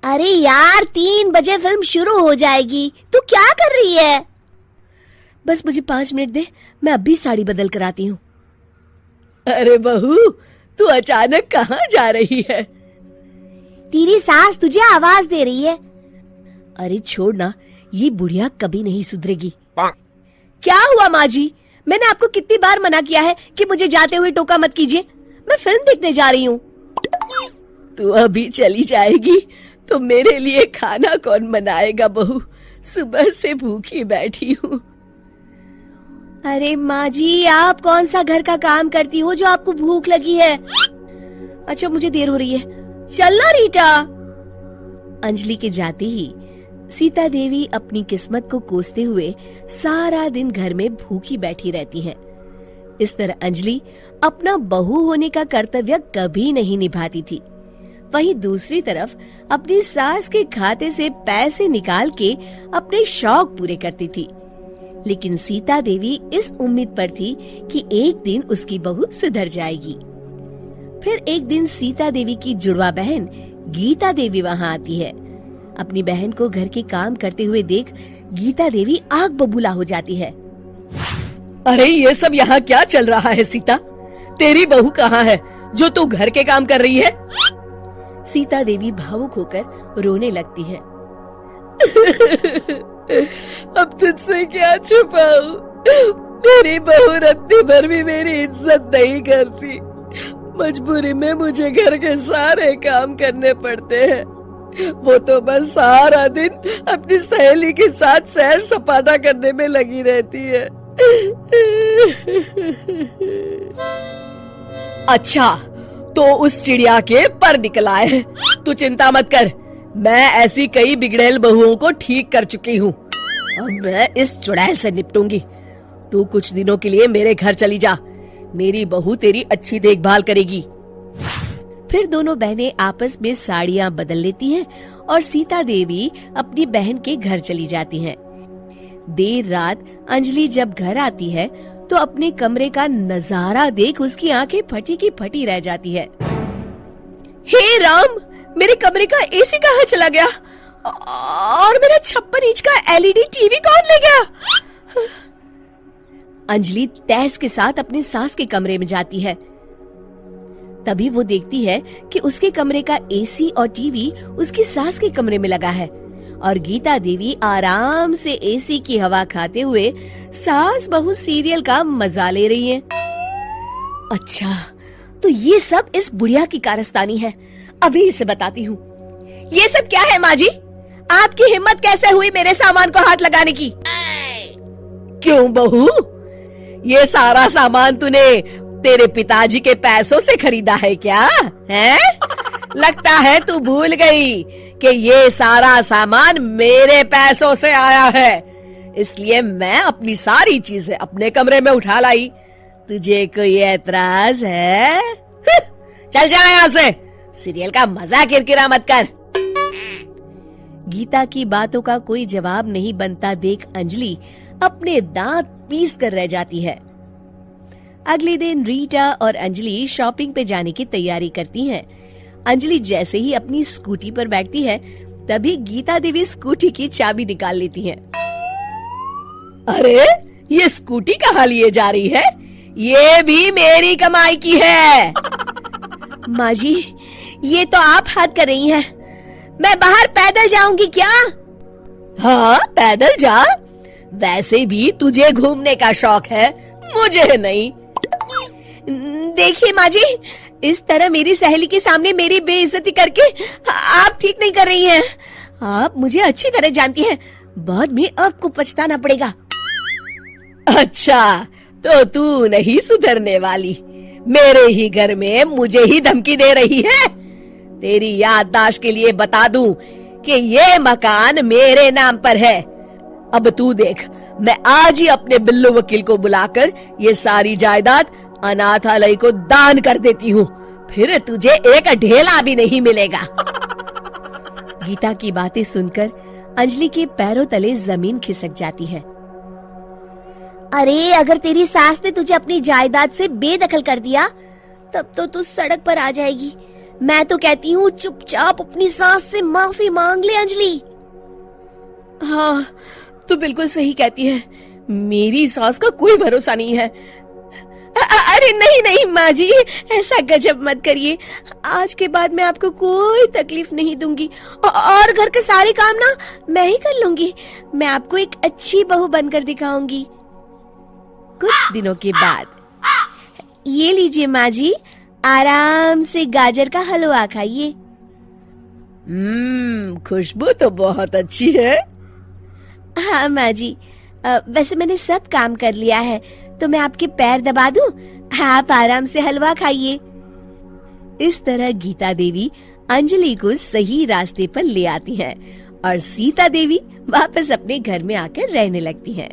अरे यार 3 बजे फिल्म शुरू हो जाएगी, तू क्या कर रही है? बस मुझे 5 मिनट दे, मैं अभी साड़ी बदल कर आती हूँ। अरे बहू, तू अचानक कहाँ जा रही है? तेरी सास तुझे आवाज दे रही है। अरे छोड़ ना, ये बुढ़िया कभी नहीं सुधरेगी। क्या हुआ माँ जी? मैंने आपको कितनी बार मना किया है कि मुझे जाते हुए टोका मत कीजिए। मैं फिल्म देखने जा रही हूँ। तू अभी चली जाएगी तो मेरे लिए खाना कौन बनाएगा बहू? सुबह से भूखी बैठी हूँ। अरे माँ जी, आप कौन सा घर का काम करती हो जो आपको भूख लगी है? अच्छा, मुझे देर हो रही है, चलना रीटा। अंजलि के जाते ही सीता देवी अपनी किस्मत को कोसते हुए सारा दिन घर में भूखी बैठी रहती हैं। इस तरह अंजलि अपना बहू होने का कर्तव्य कभी नहीं निभाती थी। वहीं दूसरी तरफ अपनी सास के खाते से पैसे निकाल के अपने शौक पूरे करती थी। लेकिन सीता देवी इस उम्मीद पर थी कि एक दिन उसकी बहू सुधर जाएगी। फिर एक दिन सीता देवी की जुड़वा बहन गीता देवी वहाँ आती है। अपनी बहन को घर के काम करते हुए देख गीता देवी आग बबूला हो जाती है। अरे ये सब यहाँ क्या चल रहा है सीता? तेरी बहू कहाँ है जो तू घर के काम कर रही है? सीता देवी भावुक होकर रोने लगती है। अब तुझसे क्या छुपाऊं? मेरी बहू रत्ती भर भी मेरी इज्जत नहीं करती। मजबूरी में मुझे घर के सारे काम करने पड़ते हैं। वो तो बस सारा दिन अपनी सहेली के साथ सैर सपाटा करने में लगी रहती है। अच्छा, तो उस चिड़िया के पर निकल आए। तू चिंता मत कर, मैं ऐसी कई बिगड़ैल बहुओं को ठीक कर चुकी हूँ। अब मैं इस चुड़ैल से निपटूंगी। तू कुछ दिनों के लिए मेरे घर चली जा, मेरी बहू तेरी अच्छी देखभाल करेगी। फिर दोनों बहनें आपस में साड़ियाँ बदल लेती हैं और सीता देवी अपनी बहन के घर चली जाती हैं। देर रात अंजलि जब घर आती है तो अपने कमरे का नजारा देख उसकी आंखें फटी की फटी रह जाती है। हे राम, मेरे कमरे का एसी कहाँ चला गया? और मेरा 56 इंच का एलईडी टीवी कौन ले गया? अंजलि तैस के साथ अपनी सास के कमरे में जाती है। तभी वो देखती है कि उसके कमरे का एसी और टीवी उसकी सास के कमरे में लगा है और गीता देवी आराम से एसी की हवा खाते हुए सास बहू सीरियल का मजा ले रही है। अच्छा, तो ये सब इस बुढ़िया की कारस्तानी है। अभी इसे बताती हूँ। ये सब क्या है माँ जी? आपकी हिम्मत कैसे हुई मेरे सामान को हाथ लगाने की? क्यों बहू, ये सारा सामान तूने तेरे पिताजी के पैसों से खरीदा है क्या? है? लगता है तू भूल गई कि ये सारा सामान मेरे पैसों से आया है, इसलिए मैं अपनी सारी चीजें अपने कमरे में उठा लाई। तुझे कोई एतराज है? चल जा यहाँ से, सीरियल का मजा किरकिरा मत कर। गीता की बातों का कोई जवाब नहीं बनता देख अंजलि अपने दांत पीस कर रह जाती है। अगले दिन रीटा और अंजलि शॉपिंग पे जाने की तैयारी करती हैं। अंजलि जैसे ही अपनी स्कूटी पर बैठती है तभी गीता देवी स्कूटी की चाबी निकाल लेती हैं। अरे, ये स्कूटी कहाँ लिए जा रही है? ये भी मेरी कमाई की है। माँ जी, ये तो आप हद कर रही हैं। मैं बाहर पैदल जाऊंगी क्या? हाँ, पैदल जा। वैसे भी तुझे घूमने का शौक है, मुझे नहीं। देखिए माँ जी, इस तरह मेरी सहेली के सामने मेरी बेइज्जती करके आप ठीक नहीं कर रही हैं। आप मुझे अच्छी तरह जानती हैं, बाद में आपको पछताना पड़ेगा। अच्छा, तो तू नहीं सुधरने वाली। मेरे ही घर में मुझे ही धमकी दे रही है। तेरी याददाश्त के लिए बता दूं कि ये मकान मेरे नाम पर है। अब तू देख, मैं आज ही अपने बिल्लू वकील को बुलाकर ये सारी जायदाद अनाथालय को दान कर देती हूँ, फिर तुझे एक ढेला भी नहीं मिलेगा। गीता की बातें सुनकर अंजलि के पैरों तले जमीन खिसक जाती है। अरे, अगर तेरी सास ने तुझे अपनी जायदाद से बेदखल कर दिया तब तो तू सड़क पर आ जाएगी। मैं तो कहती हूँ चुपचाप अपनी सास से माफी मांग ले अंजलि। हाँ, तू बिल्कुल सही कहती है, मेरी सास का कोई भरोसा नहीं है। अरे नहीं नहीं माँ जी, ऐसा गजब मत करिए। आज के बाद मैं आपको कोई तकलीफ नहीं दूंगी और घर के सारे काम ना मैं ही कर लूंगी। मैं आपको एक अच्छी बहू बनकर दिखाऊंगी। कुछ दिनों के बाद, ये लीजिए माँ जी, आराम से गाजर का हलवा खाइए। खुशबू तो बहुत अच्छी है। हाँ माँ जी, वैसे मैंने सब काम कर लिया है, तो मैं आपके पैर दबा दूं? आप आराम से हलवा खाइए। इस तरह गीता देवी अंजलि को सही रास्ते पर ले आती हैं और सीता देवी वापस अपने घर में आकर रहने लगती हैं।